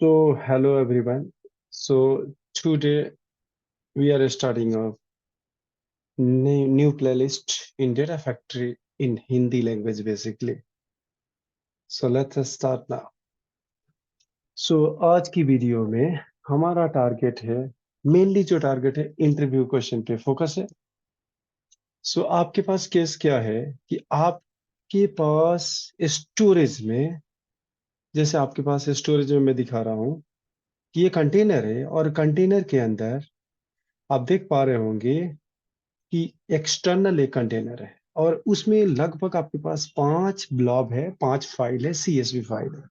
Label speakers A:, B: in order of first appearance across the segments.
A: So, hello everyone. So, today we are starting a new playlist in Data Factory in Hindi language basically. So, let's start now. So, आज की video में हमारा target है, mainly जो target है interview question पे focus है। सो आपके पास केस क्या है कि आपके पास स्टोरेज में, जैसे आपके पास स्टोरेज में मैं दिखा रहा हूँ कि ये कंटेनर है और कंटेनर के अंदर आप देख पा रहे होंगे कि एक्सटर्नल एक कंटेनर है और उसमें लगभग आपके पास 5 ब्लॉब है, 5 फाइल है, सीएसवी फाइल है।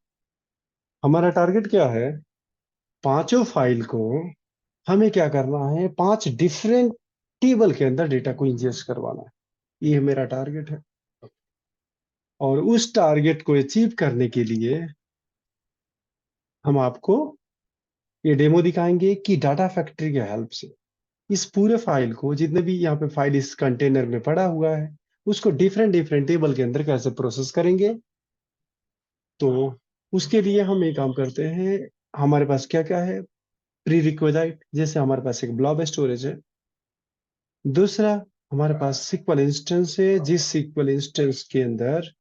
A: हमारा टारगेट क्या है? पांचों फाइल को हमें क्या करना है? 5 डिफरेंट टेबल के अंदर डेटा को इंजेस्ट करवाना है। ये मेरा टारगेट है और उस टारगेट को अचीव करने के लिए हम आपको ये डेमो दिखाएंगे कि डाटा फैक्ट्री के हेल्प से इस पूरे फाइल को, जितने भी यहाँ पे फाइल इस कंटेनर में पड़ा हुआ है, उसको डिफरेंट डिफरेंट टेबल के अंदर कैसे प्रोसेस करेंगे। तो उसके लिए हम एक काम करते हैं। हमारे पास क्या क्या है? प्री रिक्विजाइट, जैसे हमारे पास एक ब्लॉब स्टोरेज है। दूसरा, हमारे पास सिक्वल इंस्टेंस है, जिस सिक्वल इंस्टेंस के अंदर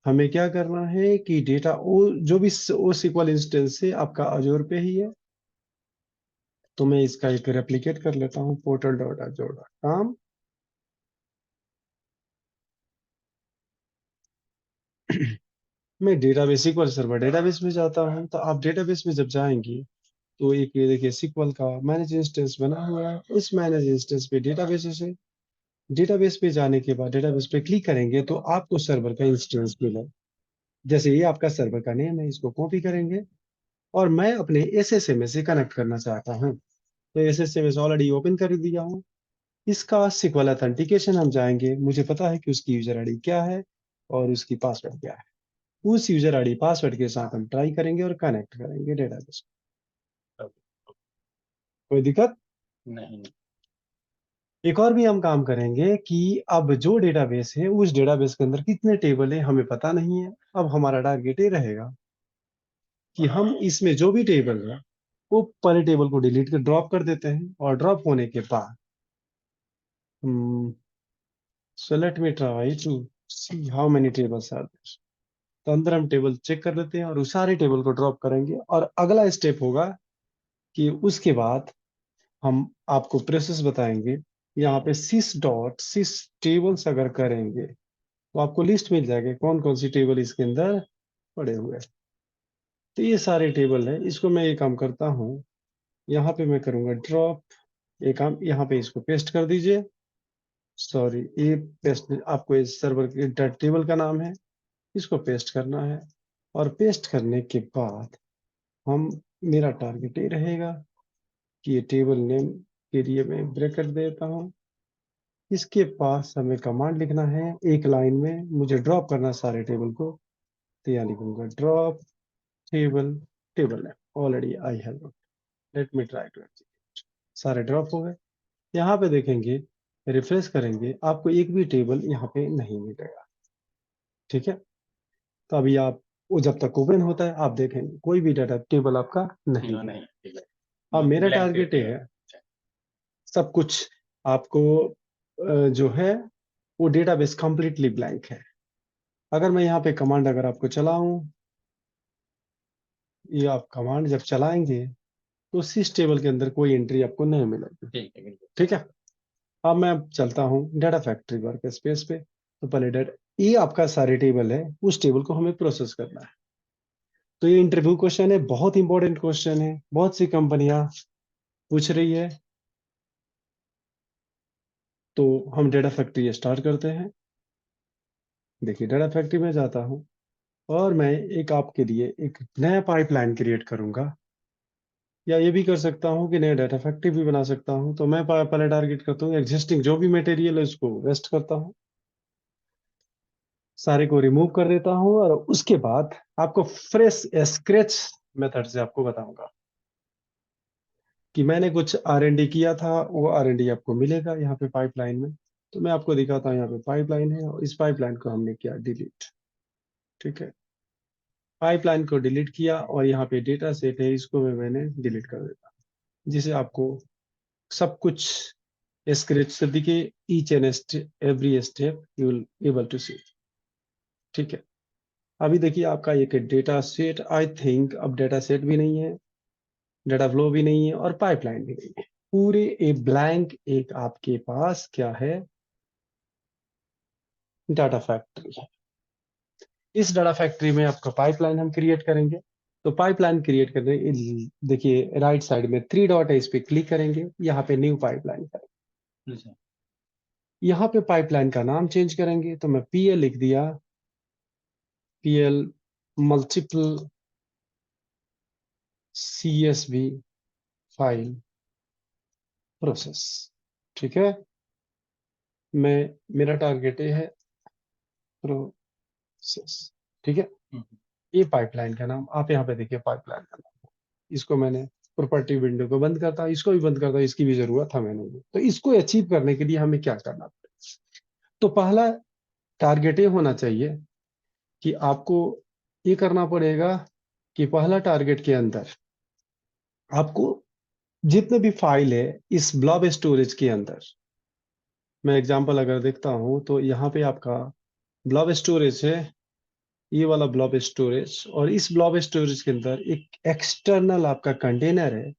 A: हमें क्या करना है कि डेटा वो जो भी वो सिक्वल इंस्टेंस है आपका अजोर पे ही है। तो मैं इसका एक रेप्लिकेट कर लेता हूँ, portal.azure.com। मैं डेटाबेस, सिक्वल सर्वर डेटाबेस में जाता हूँ। तो आप डेटाबेस में जब जाएंगे तो एक ये देखिए सिक्वल का मैनेज इंस्टेंस बना हुआ है। उस मैनेज इंस्टेंस पे डेटाबेस है। डेटाबेस पे जाने के बाद डेटाबेस पे क्लिक करेंगे तो आपको सर्वर का इंस्टेंस मिला। जैसे ये आपका सर्वर का नेम है, इसको कॉपी करेंगे और मैं अपने एसएसएम से कनेक्ट करना चाहता हूँ। तो एसएसएम ऑलरेडी ओपन कर दिया हूँ। इसका सिक्वल ऑथेंटिकेशन हम जाएंगे। मुझे पता है कि उसकी यूजर आईडी क्या है और उसकी पासवर्ड क्या है। उस यूजर आईडी पासवर्ड के साथ हम ट्राई करेंगे और कनेक्ट करेंगे डेटाबेस को। कोई दिक्कत नहीं। एक और भी हम काम करेंगे कि अब जो डेटाबेस है उस डेटाबेस के अंदर कितने टेबल है हमें पता नहीं है। अब हमारा टारगेट ये रहेगा कि हम इसमें जो भी टेबल है वो पहले टेबल को डिलीट कर ड्रॉप कर देते हैं और ड्रॉप होने के बाद so let me try to see how many tables are there. तो अंदर हम टेबल चेक कर लेते हैं और उस सारे टेबल को ड्रॉप करेंगे और अगला स्टेप होगा कि उसके बाद हम आपको प्रोसेस बताएंगे। यहाँ पे sys टेबल्स अगर करेंगे तो आपको लिस्ट मिल जाएगी कौन कौन सी टेबल इसके अंदर पड़े हुए हैं। तो ये सारे टेबल है। इसको मैं ये काम करता हूँ, यहाँ पे मैं करूंगा ड्रॉप। ये काम यहाँ पे इसको पेस्ट कर दीजिए। सॉरी, ये पेस्ट आपको इस सर्वर के टेबल का नाम है, इसको पेस्ट करना है। और पेस्ट करने के बाद हम मेरा टारगेट ये रहेगा कि ये टेबल नेम के लिए मैं ब्रैकेट देता हूँ। इसके पास हमें कमांड लिखना है, एक लाइन में मुझे ड्रॉप करना सारे टेबल को। तो यहाँ लिखूंगा drop table, table name already I have. Let me try to execute. सारे ड्रॉप हो गए। यहाँ पे देखेंगे, रिफ्रेश करेंगे, आपको एक भी टेबल यहाँ पे नहीं मिलेगा। ठीक है। तो अभी आप वो जब तक ओपन होता है आप देखेंगे कोई भी डाटा टेबल आपका नहीं है। अब मेरा टारगेट ये है सब कुछ आपको जो है वो डेटाबेस कंप्लीटली ब्लैंक है। अगर मैं यहाँ पे कमांड अगर आपको चलाऊं, ये आप कमांड जब चलाएंगे तो सिस टेबल के अंदर कोई एंट्री आपको नहीं मिलेगी। ठीक है। अब मैं चलता हूँ डाटा फैक्ट्री वर्क स्पेस पे। तो पहले डाटा, ये आपका सारे टेबल है, उस टेबल को हमें प्रोसेस करना है। तो ये इंटरव्यू क्वेश्चन है, बहुत इंपॉर्टेंट क्वेश्चन है, बहुत सी कंपनियां पूछ रही है। तो हम डाटा फैक्ट्री स्टार्ट करते हैं। देखिए डाटा फैक्ट्री में जाता हूँ और मैं एक आपके लिए एक नया पाइपलाइन क्रिएट करूंगा, या ये भी कर सकता हूँ कि नया डाटा फैक्ट्री भी बना सकता हूँ। तो मैं पहले टारगेट करता हूँ एग्जिस्टिंग जो भी मटेरियल है उसको वेस्ट करता हूँ, सारे को रिमूव कर देता हूँ और उसके बाद आपको फ्रेश स्क्रैच मेथड से आपको बताऊंगा कि मैंने कुछ R&D किया था। वो R&D आपको मिलेगा यहाँ पे पाइपलाइन में। तो मैं आपको दिखाता हूँ, यहाँ पे पाइपलाइन है और इस पाइपलाइन को हमने किया डिलीट। ठीक है। पाइपलाइन को डिलीट किया और यहाँ पे डेटा सेट है, इसको मैंने डिलीट कर देता, जिसे आपको सब कुछ स्क्रेच से दिखे, each and every step you will able to see. ठीक है, अभी देखिए आपका एक डेटा सेट, आई थिंक अब डेटा सेट भी नहीं है, डेटा फ्लो भी नहीं है और पाइपलाइन भी नहीं है, पूरे ए ब्लैंक एक आपके पास क्या है, डाटा फैक्ट्री है। इस डाटा फैक्ट्री में आपका पाइपलाइन हम क्रिएट करेंगे। तो पाइपलाइन क्रिएट करने, देखिए राइट साइड में 3 डॉट है, इस पे क्लिक करेंगे, यहाँ पे न्यू पाइपलाइन करेंगे। यहाँ पे पाइपलाइन का नाम चेंज करेंगे, तो मैं पीएल लिख दिया, PL multiple CSV file process. ठीक है, मेरा टारगेट ये है प्रोसेस। ठीक है, ये पाइपलाइन का नाम, आप यहाँ पे देखिए पाइपलाइन का नाम, इसको मैंने प्रॉपर्टी विंडो को बंद करता, इसको भी बंद करता, इसकी भी जरूरत हमें नहीं है। तो इसको अचीव करने के लिए हमें क्या करना पड़ेगा, तो पहला टारगेट ये होना चाहिए कि आपको ये करना पड़ेगा कि पहला टारगेट के अंदर आपको जितने भी फाइल है इस ब्लॉब स्टोरेज के अंदर, मैं एग्जांपल अगर देखता हूं तो यहाँ पे आपका ब्लॉब स्टोरेज है, ये वाला ब्लॉब स्टोरेज, और इस ब्लॉब स्टोरेज के अंदर एक एक्सटर्नल आपका कंटेनर है,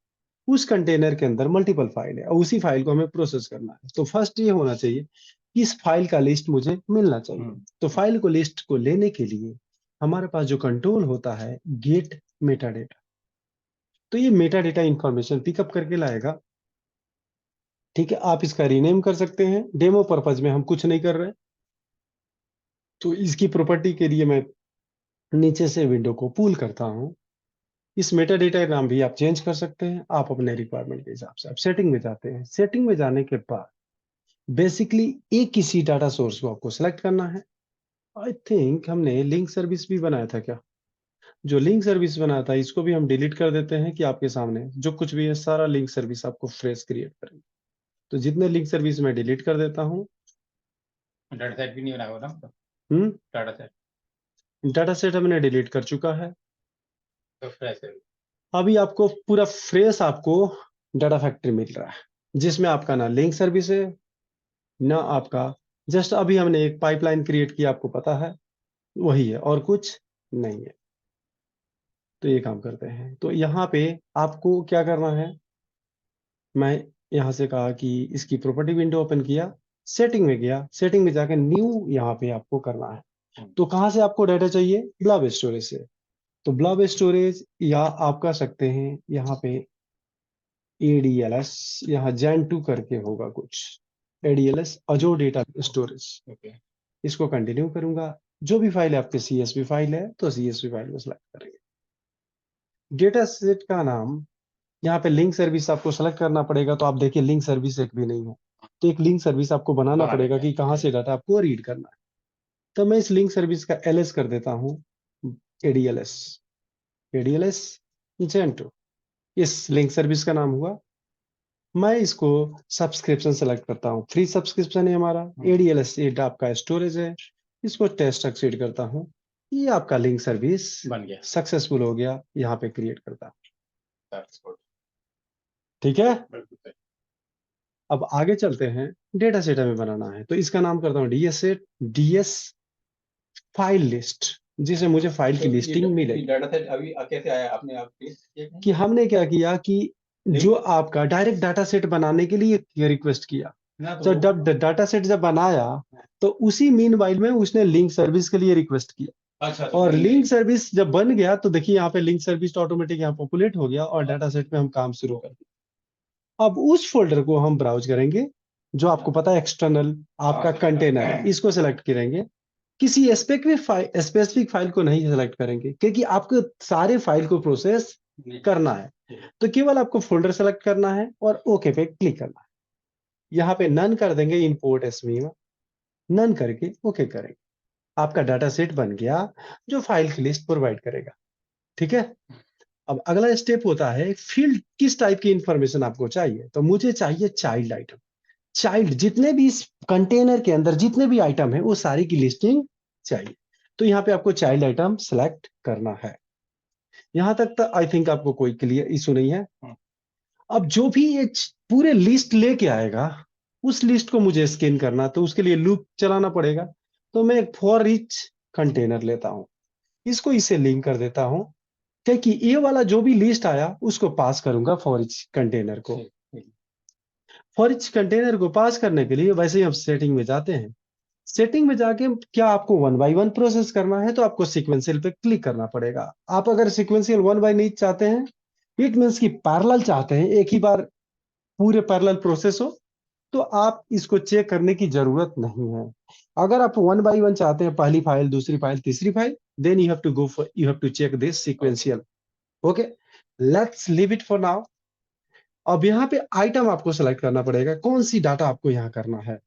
A: उस कंटेनर के अंदर मल्टीपल फाइल है और उसी फाइल को हमें प्रोसेस करना है। तो फर्स्ट ये होना चाहिए कि इस फाइल का लिस्ट मुझे मिलना चाहिए। तो फाइल को लिस्ट को लेने के लिए हमारे पास जो कंट्रोल होता है गेट मेटा डेटा, तो ये मेटा डेटा इंफॉर्मेशन पिकअप करके लाएगा। ठीक है, आप इसका रीनेम कर सकते हैं, डेमो पर्पज में हम कुछ नहीं कर रहे। तो इसकी प्रॉपर्टी के लिए मैं नीचे से विंडो को पुल करता हूं, इस मेटा डेटा का नाम भी आप चेंज कर सकते हैं, आप अपने रिक्वायरमेंट के हिसाब से। आप सेटिंग में जाते हैं, सेटिंग में जाने के बाद बेसिकली एक किसी डाटा सोर्स को आपको सेलेक्ट करना है। आई थिंक हमने लिंक सर्विस भी बनाया था क्या, जो लिंक सर्विस बनाया था इसको भी हम डिलीट कर देते हैं, कि आपके सामने जो कुछ भी है सारा लिंक सर्विस आपको फ्रेश क्रिएट करेंगे। तो जितने लिंक सर्विस मैं डिलीट कर देता हूँ।
B: डाटा सेट भी नहीं बना हुआ ना,
A: डाटा सेट हमने डिलीट कर चुका है,
B: तो फ्रेश है।
A: अभी आपको पूरा फ्रेश आपको डाटा फैक्ट्री मिल रहा है, जिसमें आपका ना लिंक सर्विस है ना आपका, जस्ट अभी हमने एक पाइपलाइन क्रिएट किया, आपको पता है वही है और कुछ नहीं है। तो ये काम करते हैं। तो यहाँ पे आपको क्या करना है, मैं यहाँ से कहा कि इसकी प्रॉपर्टी विंडो ओपन किया, सेटिंग में गया, सेटिंग में जाकर न्यू यहाँ पे आपको करना है। तो कहाँ से आपको डाटा चाहिए, ब्लॉब स्टोरेज से। तो ब्लॉब स्टोरेज या आप कर सकते हैं यहाँ पे ADLS, यहाँ Gen2 करके होगा कुछ, ADLS अजोर डेटा स्टोरेज। इसको कंटिन्यू करूंगा, जो भी फाइल है आपके CSV फाइल है तो CSV फाइल को सिलेक्ट करेंगे। डेटा सेट का नाम यहाँ पे लिंक सर्विस आपको सेलेक्ट करना पड़ेगा, तो आप देखिए लिंक सर्विस एक भी नहीं है, तो एक लिंक सर्विस आपको बनाना पड़ेगा कि कहाँ से डाटा आपको रीड करना है। तो मैं इस लिंक सर्विस का LS कर देता हूँ, ADLS Gen2, इस लिंक सर्विस का नाम हुआ। मैं इसको सब्सक्रिप्शन सेलेक्ट करता हूँ, फ्री सब्सक्रिप्शन है हमारा, ADLS ये आपका स्टोरेज है, इसको टेस्ट एक्सीड करता हूँ, ये आपका लिंक सर्विस
B: बन गया,
A: सक्सेसफुल हो गया, यहाँ पे क्रिएट करता हूँ। ठीक है, अब आगे चलते हैं, डेटा सेट हमें बनाना है, तो इसका नाम करता हूँ DS फाइल लिस्ट, जिसे मुझे फाइल की लिस्टिंग मिले।
B: डाटा सेट अभी कैसे आया, आपने आप
A: कि हमने क्या किया कि जो आपका डायरेक्ट डाटा सेट बनाने के लिए रिक्वेस्ट किया, तो जब डाटा सेट जब बनाया तो उसी मीनवाइल में उसने लिंक सर्विस के लिए रिक्वेस्ट किया।
B: अच्छा,
A: और लिंक सर्विस जब बन गया तो देखिए यहाँ पे लिंक सर्विस ऑटोमेटिक यहाँ पॉपुलेट हो गया और डाटा सेट पे हम काम शुरू कर दिया। अब उस फोल्डर को हम ब्राउज करेंगे, जो आपको पता है एक्सटर्नल आपका कंटेनर है, इसको सेलेक्ट करेंगे, किसी स्पेसिफिक फाइल को नहीं सेलेक्ट करेंगे, क्योंकि आपको सारे फाइल को प्रोसेस करना है। तो केवल आपको फोल्डर सेलेक्ट करना है और ओके पे क्लिक करना है। यहाँ पे नन कर देंगे, इंपोर्ट एसवीएम नन करके ओके करेंगे, आपका डाटा सेट बन गया जो फाइल की लिस्ट प्रोवाइड करेगा। ठीक है, अब अगला स्टेप होता है फील्ड, किस टाइप की इंफॉर्मेशन आपको चाहिए, तो मुझे चाहिए चाइल्ड आइटम। चाइल्ड जितने भी इस कंटेनर के अंदर जितने भी आइटम है वो सारी की लिस्टिंग चाहिए, तो यहाँ पे आपको चाइल्ड आइटम सेलेक्ट करना है। यहाँ तक तो आई थिंक आपको कोई क्लियर इशू नहीं है।
B: हम्म।
A: अब जो भी ये पूरे लिस्ट लेके आएगा, उस लिस्ट को मुझे स्कैन करना, तो उसके लिए लूप चलाना पड़ेगा। तो मैं एक फॉर ईच कंटेनर लेता हूँ, इसको इससे लिंक कर देता हूँ, क्योंकि ये वाला जो भी लिस्ट आया उसको पास करूंगा फॉर ईच कंटेनर को।
B: ठीक, ठीक।
A: फॉर ईच कंटेनर को पास करने के लिए वैसे ही हम सेटिंग में जाते हैं। सेटिंग में जाके क्या आपको वन बाय वन प्रोसेस करना है, तो आपको सीक्वेंशियल पे क्लिक करना पड़ेगा। आप अगर सीक्वेंशियल वन बाय नहीं चाहते हैं, इट मीन्स कि पैरेलल चाहते हैं, एक ही बार पूरे पैरेलल प्रोसेस हो, तो आप इसको चेक करने की जरूरत नहीं है। अगर आप वन बाय वन चाहते हैं, पहली फाइल, दूसरी फाइल, तीसरी file, then you have to check this sequential. Okay, let's leave it for now. अब यहाँ पे आइटम आपको सेलेक्ट करना पड़ेगा, कौन सी डाटा आपको यहाँ करना है।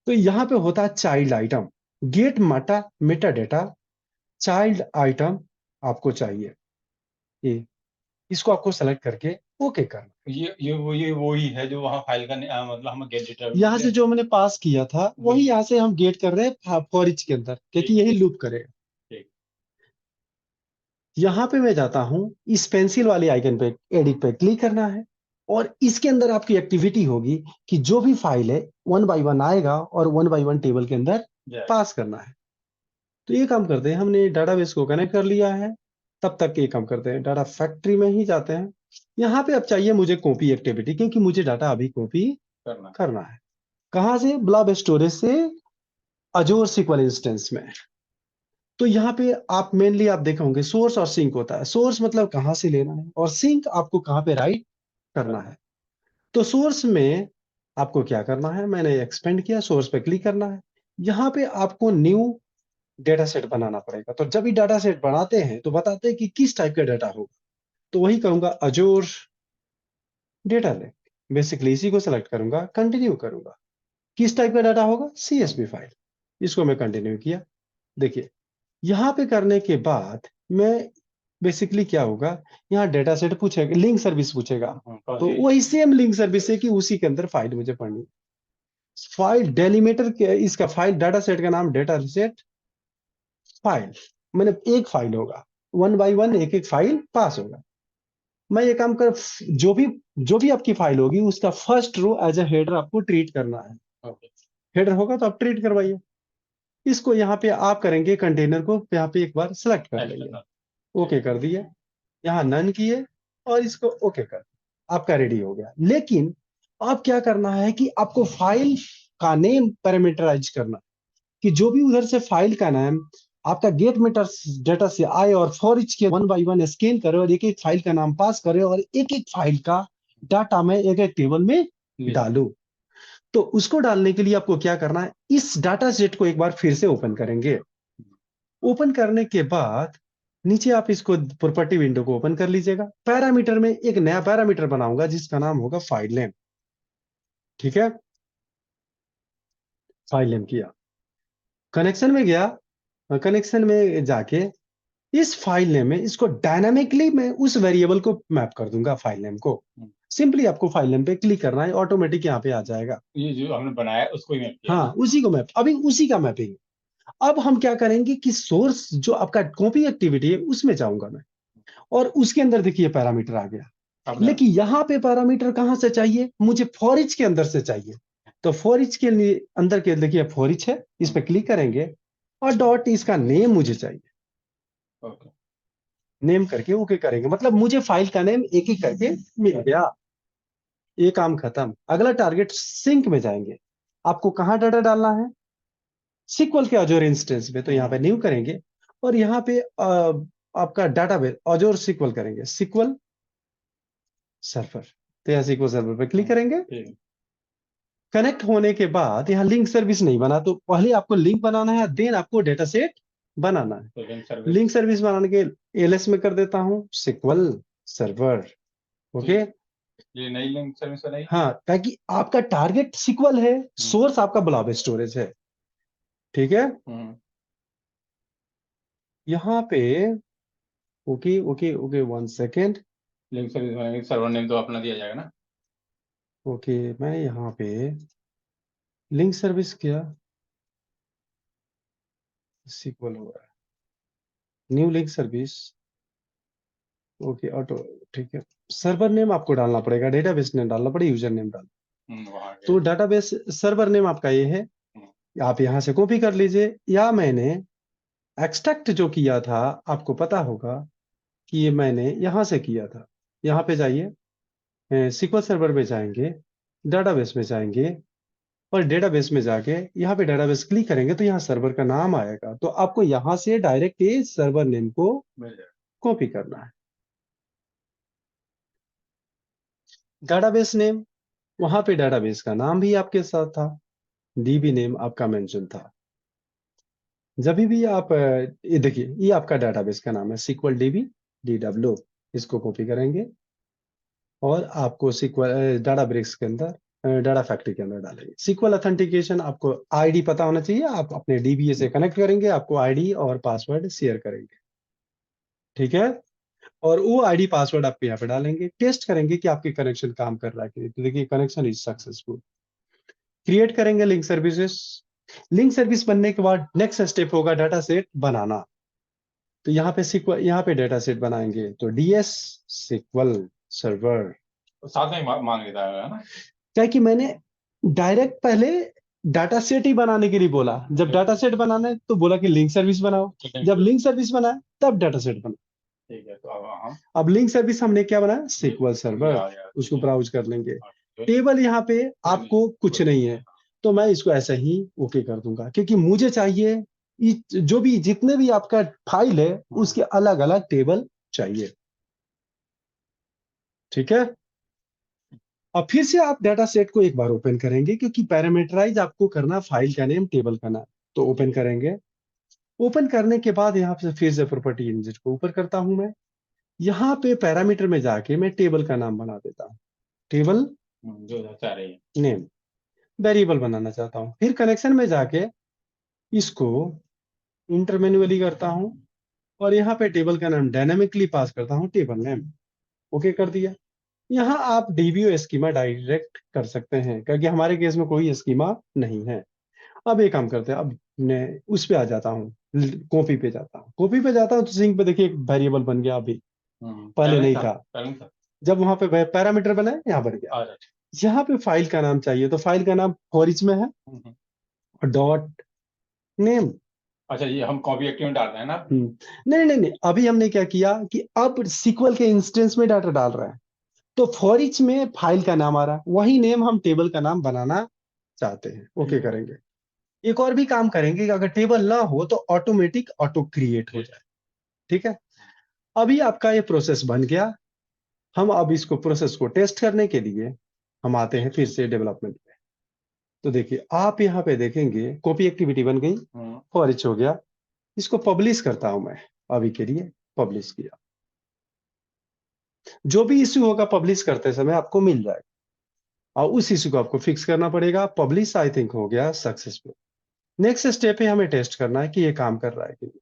A: तो यहाँ पे होता है child item, get meta data child item आपको चाहिए। ये इसको आपको सेलेक्ट करके ओके करना।
B: ये वही है जो वहाँ फाइल का मतलब हम गेट डेटा
A: यहाँ से जो हमने पास किया था वही यहाँ से हम गेट कर रहे हैं फॉर ईच के अंदर, क्योंकि यही लूप करेगा।
B: ठीक।
A: यहाँ पे मैं जाता हूँ, इस पेंसिल वाले आइकन पे एडिट पे क्लिक करना है, और इसके अंदर आपकी एक्टिविटी होगी कि जो भी फाइल है वन बाय वन आएगा और वन बाय वन टेबल के अंदर पास करना है। तो ये काम करते हैं, हमने डाटाबेस को कनेक्ट कर लिया है। तब तक ये काम करते हैं, डाटा फैक्ट्री में ही जाते हैं। यहाँ पे अब चाहिए मुझे कॉपी एक्टिविटी, क्योंकि मुझे डाटा अभी कॉपी करना है। कहाँ से? ब्लॉब स्टोरेज से अजोर सिक्वल इंस्टेंस में। तो यहाँ पे आप मेनली आप देखे होंगे सोर्स और सिंक होता है। सोर्स मतलब कहाँ से लेना है, और सिंक आपको कहाँ पे राइट करना है। तो सोर्स में आपको क्या करना है, मैंने एक्सपेंड किया, सोर्स पे क्लिक करना है। यहाँ पे आपको न्यू डेटा सेट बनाना पड़ेगा। तो जब भी डाटा सेट बनाते हैं तो बताते हैं कि किस टाइप का डाटा होगा। तो वही कहूंगा अजोर डेटा लेक। बेसिकली इसी को सेलेक्ट करूंगा, कंटिन्यू करूंगा। किस टाइप का डाटा होगा? CSV file. इसको मैं कंटिन्यू किया। देखिए, यहाँ पे करने के बाद मैं बेसिकली क्या होगा, यहाँ डेटा सेट पूछेगा, लिंक सर्विस पूछेगा। तो वही सेम लिंक सर्विस है कि उसी के अंदर फाइल मुझे पढ़नी। फाइल डेलीमीटर के, इसका फाइल डाटा सेट का नाम डेटा सेट फाइल, मैंने एक फाइल होगा, वन बाय वन एक एक फाइल पास होगा। मैं ये काम कर, जो भी आपकी फाइल होगी उसका first row as a header आपको ट्रीट करना है। हेडर होगा तो आप ट्रीट करवाइए। इसको यहाँ पे आप करेंगे, कंटेनर को यहाँ पे एक बार सेलेक्ट कर लेंगे, ओके कर दिए, यहाँ नन किए और इसको ओके कर, आपका रेडी हो गया। लेकिन अब क्या करना है कि आपको फाइल का नेम पैरामीटराइज करना, कि जो भी उधर से फाइल का नाम आपका गेट मीटर डेटा से आए और फॉर ईच के वन बाय वन स्कैन करे और एक एक फाइल का नाम पास करे और एक एक फाइल का डाटा मैं एक एक टेबल में डालूं। तो उसको डालने के लिए आपको क्या करना है, इस डाटा सेट को एक बार फिर से ओपन करेंगे। ओपन करने के बाद नीचे आप इसको प्रॉपर्टी विंडो को ओपन कर लीजिएगा। पैरामीटर में एक नया पैरामीटर बनाऊंगा जिसका नाम होगा फाइल नेम। ठीक है, फाइल नेम किया, कनेक्शन में गया, कनेक्शन में जाके इस फाइल नेम में इसको डायनामिकली मैं उस वेरिएबल को मैप कर दूंगा, फाइल नेम को। सिंपली आपको फाइल नेम पे क्लिक करना है, ऑटोमेटिक यहाँ पे आ जाएगा।
B: ये जो हमने बनाया उसको ही मैप किया।
A: हाँ, उसी को मैप, अभी उसी का मैपिंग। अब हम क्या करेंगे कि सोर्स जो आपका कॉपी एक्टिविटी है उसमें जाऊंगा मैं, और उसके अंदर देखिए पैरामीटर आ गया। लेकिन यहाँ पे पैरामीटर कहाँ से चाहिए, मुझे फॉर ईच के अंदर से चाहिए। तो फॉर ईच के लिए अंदर के देखिए फॉर ईच है, इस पे क्लिक करेंगे और डॉट इसका नेम मुझे चाहिए, नेम करके ओके करेंगे। मतलब मुझे फाइल का नेम एक एक करके मिल गया। ये काम खत्म। अगला टारगेट सिंक में जाएंगे। आपको कहाँ डाटा डालना है? सिक्वल के अजोर इंस्टेंस में। तो यहाँ पे न्यू करेंगे और यहाँ पे आपका डाटाबेस अजोर सिक्वल करेंगे, सिक्वल सर्वर। तो यहाँ सिक्वल सर्वर पे क्लिक करेंगे। कनेक्ट होने के बाद यहाँ लिंक सर्विस नहीं बना, तो पहले आपको लिंक बनाना है, देन आपको डेटा सेट बनाना है। लिंक सर्विस बनाने के एलएस में कर देता हूँ सिक्वल सर्वर। ओके,
B: ये नई लिंक सर्विस बनाई।
A: हाँ, ताकि आपका टारगेट सिक्वल है, सोर्स आपका ब्लॉब स्टोरेज है। ठीक है, यहाँ पे okay okay okay, one second.
B: Link service बनाएंगे, सर्वर नेम तो अपना दिया जाएगा ना।
A: ओके, मैं यहाँ पे लिंक सर्विस किया, सिक्वल हो रहा है, new link service. Okay auto, ठीक है। सर्वर नेम आपको डालना पड़ेगा, डेटाबेस नेम डालना पड़ेगा, यूजर नेम डालना।
B: वहाँ
A: तो
B: गए।
A: डेटाबेस सर्वर नेम आपका ये है, आप यहाँ से कॉपी कर लीजिए, या मैंने एक्सट्रैक्ट जो किया था आपको पता होगा कि ये मैंने यहाँ से किया था। यहाँ पे जाइए, SQL सर्वर में जाएंगे, डेटाबेस में जाएंगे, और डेटाबेस में जाके यहाँ पे डेटाबेस क्लिक करेंगे तो यहाँ सर्वर का नाम आएगा, तो आपको यहाँ से डायरेक्ट ये सर्वर नेम को
B: मिल जाएगा।
A: कॉपी करना है। डेटाबेस नेम, वहां पे डेटाबेस का नाम भी आपके साथ था, डीबी नेम आपका मेंशन था। जब भी आप ये देखिए, ये आपका डेटाबेस का नाम है SQL DB DW, इसको कॉपी करेंगे और आपको SQL डाटाब्रिक्स के अंदर डाटा फैक्ट्री के अंदर डालेंगे। SQL ऑथेंटिकेशन, आपको आईडी पता होना चाहिए, आप अपने DBA से कनेक्ट करेंगे, आपको आईडी और पासवर्ड शेयर करेंगे, ठीक है। और वो आईडी पासवर्ड आपको यहाँ पे डालेंगे, टेस्ट करेंगे कि आपके कनेक्शन काम कर रहा है कि नहीं। तो देखिए कनेक्शन इज सक्सेसफुल। क्रिएट करेंगे लिंक सर्विसेज। लिंक सर्विस बनने के बाद नेक्स्ट स्टेप होगा डाटा सेट बनाना। तो यहाँ पे SQL, यहाँ पे डाटा सेट बनाएंगे, तो DS SQL सर्वर।
B: तो साथ में ही मान लेता है ना।
A: क्या कि मैंने डायरेक्ट पहले डाटा सेट ही बनाने के लिए बोला, जब डाटा सेट बनाना है तो बोला कि लिंक सर्विस बनाओ, जब लिंक सर्विस बनाए तब डाटा सेट बनाओ।
B: ठीक है, तो अब हम
A: अब लिंक सर्विस हमने क्या बनाया, SQL सर्वर,
B: या
A: उसको ब्राउज कर लेंगे। टेबल यहाँ पे आपको कुछ नहीं है, तो मैं इसको ऐसे ही ओके कर दूंगा, क्योंकि मुझे चाहिए जो भी जितने भी आपका फाइल है उसके अलग अलग टेबल चाहिए, ठीक है। अब फिर से आप डाटा सेट को एक बार ओपन करेंगे, क्योंकि पैरामीटराइज आपको करना फाइल का नेम टेबल का नाम। तो ओपन करेंगे, ओपन करने के बाद यहाँ पे फिर से प्रॉपर्टी इंजन को ऊपर करता हूं मैं, यहाँ पे पैरामीटर में जाके मैं टेबल का नाम बना देता हूँ, टेबल
B: जो चाह रही है
A: नेम, वेरिएबल बनाना चाहता हूँ। फिर कनेक्शन में जाके इसको इंटर मैन्युअली करता हूँ, और यहाँ पे टेबल का नाम डायनामिकली पास करता हूँ, टेबल नेम, ओके कर दिया। यहाँ आप डीबीओ स्कीमा डायरेक्ट कर सकते हैं, क्योंकि हमारे केस में कोई स्कीमा नहीं है। अब एक काम करते हैं, अब मैं उस पे आ जाता हूँ, कॉपी पे जाता हूँ, कॉपी पे जाता हूँ तो सिंक पे देखिए एक वेरिएबल बन गया, अभी पहले नहीं था। जब वहां पे पैरामीटर बना है, यहाँ बन गया। यहाँ पे फाइल का नाम चाहिए, तो फाइल का नाम फॉरिच में है, और डॉट नेम।
B: अच्छा, ये हम कॉपी एक्टिव में डाल रहे हैं ना।
A: नहीं नहीं नहीं, अभी हमने क्या किया कि अब SQL के इंस्टेंस में डाटा डाल रहे हैं, तो फॉरिच में फाइल का नाम आ रहा है, वही नेम हम टेबल का नाम बनाना चाहते हैं, ओके करेंगे। एक और भी काम करेंगे कि अगर टेबल ना हो तो ऑटोमेटिक ऑटो क्रिएट हो जाए, ठीक है। अभी आपका ये प्रोसेस बन गया। हम अब इसको प्रोसेस को टेस्ट करने के लिए हम आते हैं फिर से डेवलपमेंट में। तो देखिए आप यहाँ पे देखेंगे कॉपी एक्टिविटी बन गई, फॉरिच हो गया। इसको पब्लिश करता हूं मैं, अभी के लिए पब्लिश किया। जो भी इश्यू होगा पब्लिश करते समय आपको मिल जाएगा, और उस इश्यू को आपको फिक्स करना पड़ेगा। पब्लिश आई थिंक हो गया सक्सेसफुल। नेक्स्ट स्टेप है हमें टेस्ट करना है कि ये काम कर रहा है कि नहीं।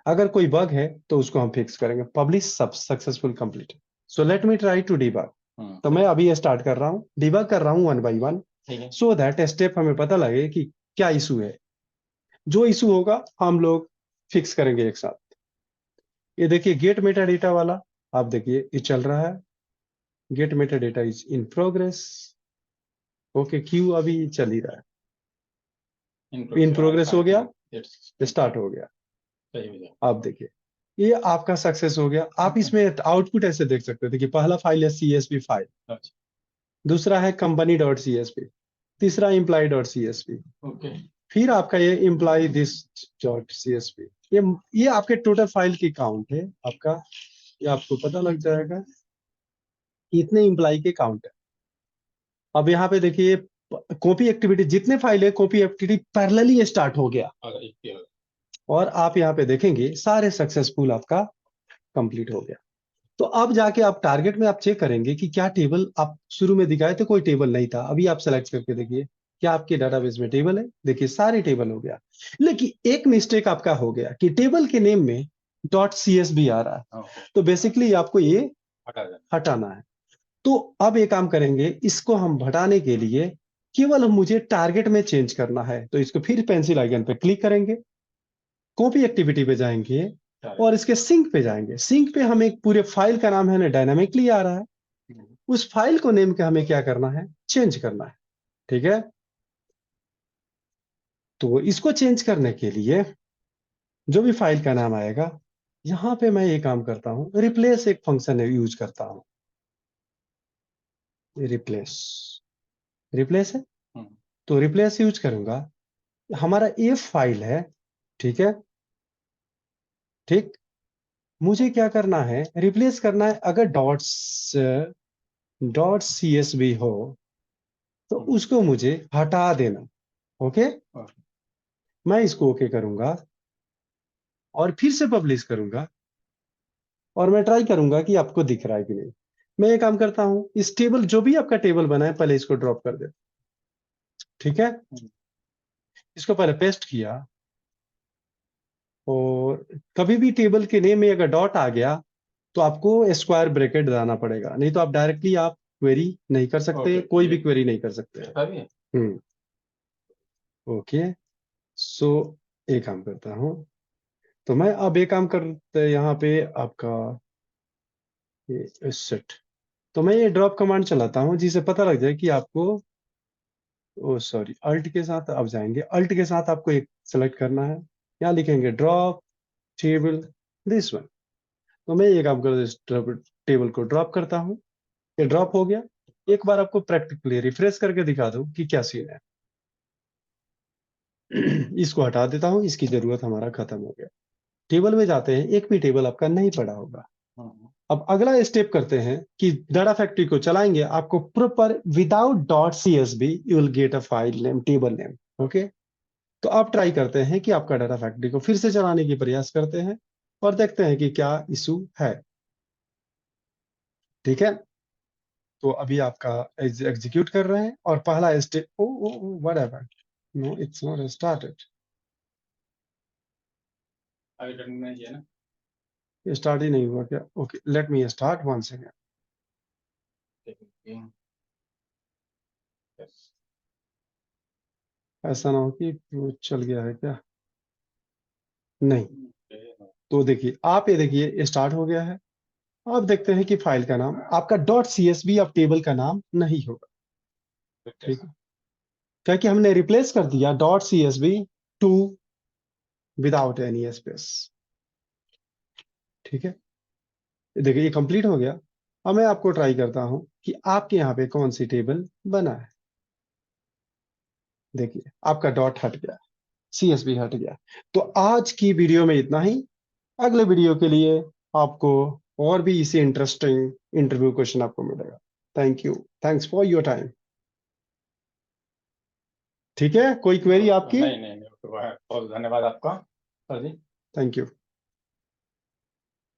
A: अगर कोई बग है तो उसको हम फिक्स करेंगे। पब्लिश सब successful complete. So let me try to debug. तो मैं अभी स्टार्ट कर रहा हूँ, डिबग कर रहा हूँ 1 by 1, सो दैट स्टेप हमें पता लगे कि क्या इशू है। जो इशू होगा हम लोग फिक्स करेंगे एक साथ। ये देखिए गेट मेटा डेटा वाला, आप देखिए ये चल रहा है, get meta data is in progress. Okay, क्यू अभी चल ही रहा है, इन प्रोग्रेस हो गया, स्टार्ट हो गया। आप देखिए ये आपका सक्सेस हो गया। आप इसमें आउटपुट ऐसे देख सकते थे कि पहला फाइल है CSV फाइल, दूसरा है company.csv, तीसरा employee.csv, फिर आपका ये employee this.csv। ये आपके टोटल फाइल की काउंट है आपका। ये आपको पता लग जाएगा कि इतने एम्प्लॉय के काउंट है। अब यहाँ पे देखिए कॉपी एक्टिविटी, जितने फाइल है कॉपी एक्टिविटी पैरेलली स्टार्ट हो गया, और आप यहाँ पे देखेंगे सारे सक्सेसफुल आपका कंप्लीट हो गया। तो अब जाके आप टारगेट में आप चेक करेंगे कि क्या टेबल आप शुरू में दिखाए थे, कोई टेबल नहीं था। अभी आप सेलेक्ट करके देखिए क्या आपके डाटाबेस में टेबल है, देखिए सारे टेबल हो गया। लेकिन एक मिस्टेक आपका हो गया कि टेबल के नेम में .csv आ रहा है, तो बेसिकली आपको ये हटाना है। तो अब एक काम करेंगे, इसको हम हटाने के लिए केवल मुझे टारगेट में चेंज करना है। तो इसको फिर पेंसिल आइकन पे क्लिक करेंगे, कॉपी एक्टिविटी पे जाएंगे, और इसके सिंक पे जाएंगे। सिंक पे हमें एक पूरे फाइल का नाम है ना डायनामिकली आ रहा है, उस फाइल को नेम के हमें क्या करना है, चेंज करना है। ठीक है, तो इसको चेंज करने के लिए जो भी फाइल का नाम आएगा, यहां पे मैं ये काम करता हूं, रिप्लेस एक फंक्शन यूज करता हूं। रिप्लेस, रिप्लेस है, तो रिप्लेस यूज करूंगा। हमारा ये फाइल है, ठीक है, ठीक। मुझे क्या करना है, रिप्लेस करना है। अगर डॉट CSV हो तो उसको मुझे हटा देना। ओके, मैं इसको ओके करूंगा और फिर से पब्लिश करूंगा और मैं ट्राई करूंगा कि आपको दिख रहा है कि नहीं। मैं ये काम करता हूं, इस टेबल, जो भी आपका टेबल बना है, पहले इसको ड्रॉप कर दे। ठीक है, इसको पहले पेस्ट किया, और कभी भी टेबल के नेम में अगर डॉट आ गया तो आपको स्क्वायर ब्रैकेट लगाना पड़ेगा, नहीं तो आप डायरेक्टली आप क्वेरी नहीं कर सकते, कोई भी क्वेरी नहीं कर सकते। ओके, सो एक काम करता हूं, तो मैं अब एक काम करते यहाँ पे आपका ये सेट, तो मैं ये ड्रॉप कमांड चलाता हूं जिसे पता लग जाए कि आपको, ओ सॉरी, अल्ट के साथ अब जाएंगे, अल्ट के साथ आपको एक सेलेक्ट करना है, यहाँ लिखेंगे ड्रॉप टेबल दिस वन। तो मैं ये काम कर इस टेबल को ड्रॉप करता हूँ, ये ड्रॉप हो गया। एक बार आपको प्रैक्टिकली रिफ्रेश करके दिखा दूं कि क्या सीन है। इसको हटा देता हूं, इसकी जरूरत हमारा खत्म हो गया। टेबल में जाते हैं, एक भी टेबल आपका नहीं पड़ा होगा। अब अगला स्टेप करते हैं कि डाटा फैक्ट्री को चलाएंगे। आपको proper without dot CSV you will get a file name, table name. Okay, तो आप ट्राई करते हैं कि आपका डाटा फैक्ट्री को फिर से चलाने की प्रयास करते हैं और देखते हैं कि क्या इशू है। ठीक है, तो अभी आपका एग्जीक्यूट कर रहे हैं और पहला step, oh what happened, no it's not started,
B: अभी तक नहीं किया ना।
A: ये स्टार्ट ही नहीं हुआ क्या? Okay, let me start one second. ऐसा ना हो कि वो चल गया है क्या, नहीं। तो देखिए, आप ये देखिए, ये स्टार्ट हो गया है। अब देखते हैं कि फाइल का नाम आपका डॉट CSV अब टेबल का नाम नहीं होगा। ठीक है, क्या कि हमने रिप्लेस कर दिया dot CSV to without any space. ठीक है, देखिए ये कंप्लीट हो गया। अब मैं आपको ट्राई करता हूं कि आपके यहाँ पे कौन सी टेबल बना है। देखिए आपका डॉट हट गया, CSV हट गया। तो आज की वीडियो में इतना ही। अगले वीडियो के लिए आपको और भी इसी इंटरेस्टिंग इंटरव्यू क्वेश्चन आपको मिलेगा। Thank you, thanks for your time. ठीक है, कोई क्वेरी आपकी?
B: नहीं नहीं नहीं, बहुत धन्यवाद आपका सर जी।
A: Thank you.